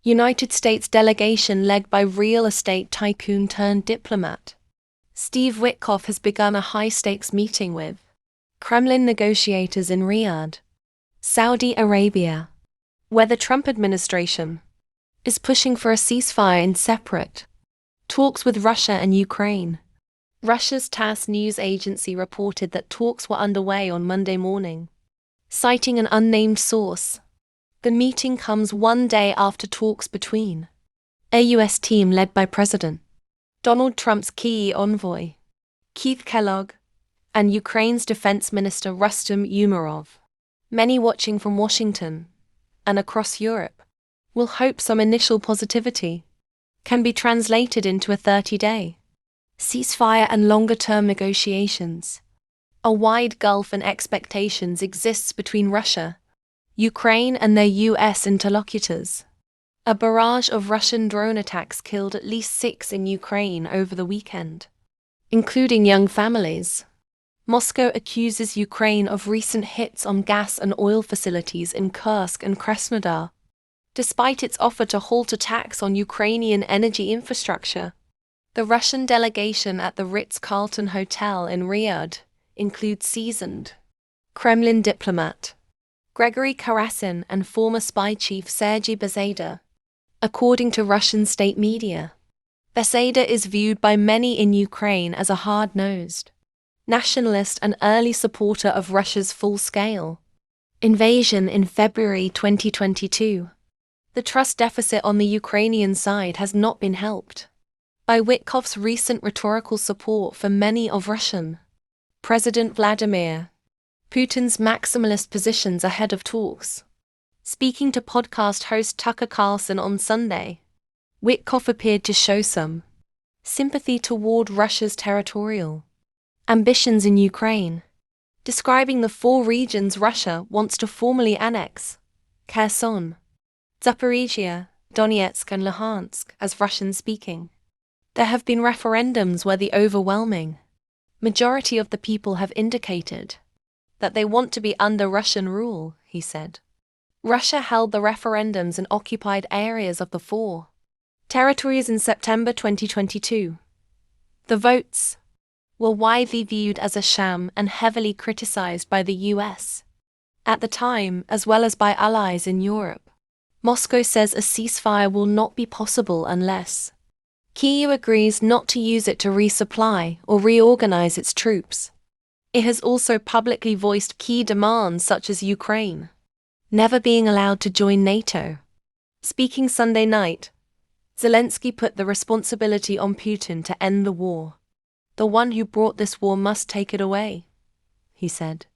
United States delegation led by real estate tycoon turned diplomat Steve Witkoff has begun a high-stakes meeting with Kremlin negotiators in Riyadh, Saudi Arabia, where the Trump administration is pushing for a ceasefire in separate talks with Russia and Ukraine. Russia's TASS news agency reported that talks were underway on Monday morning, citing an unnamed source. The meeting comes one day after talks between a U.S. team led by President Donald Trump's key envoy, Keith Kellogg, and Ukraine's Defense Minister Rustem Umerov. Many watching from Washington and across Europe will hope some initial positivity can be translated into a 30-day ceasefire and longer-term negotiations. A wide gulf in expectations exists between Russia, Ukraine and their U.S. interlocutors. A barrage of Russian drone attacks killed at least 6 in Ukraine over the weekend, including young families. Moscow accuses Ukraine of recent hits on gas and oil facilities in Kursk and Krasnodar, despite its offer to halt attacks on Ukrainian energy infrastructure. The Russian delegation at the Ritz-Carlton Hotel in Riyadh includes seasoned Kremlin diplomat Gregory Karasin and former spy chief Sergei Beseda, according to Russian state media. Beseda is viewed by many in Ukraine as a hard-nosed nationalist and early supporter of Russia's full-scale invasion in February 2022. The trust deficit on the Ukrainian side has not been helped by Witkoff's recent rhetorical support for many of Russian President Vladimir Putin's maximalist positions ahead of talks. Speaking to podcast host Tucker Carlson on Sunday, Witkoff appeared to show some sympathy toward Russia's territorial ambitions in Ukraine, describing the 4 regions Russia wants to formally annex: Kherson, Zaporizhia, Donetsk and Luhansk as Russian-speaking. There have been referendums where the overwhelming majority of the people have indicated that they want to be under Russian rule, he said. Russia held the referendums in occupied areas of the 4 territories in September 2022. The votes were widely viewed as a sham and heavily criticized by the US at the time, as well as by allies in Europe. Moscow says a ceasefire will not be possible unless Kyiv agrees not to use it to resupply or reorganize its troops. It has also publicly voiced key demands such as Ukraine never being allowed to join NATO. Speaking Sunday night, Zelensky put the responsibility on Putin to end the war. The one who brought this war must take it away, he said.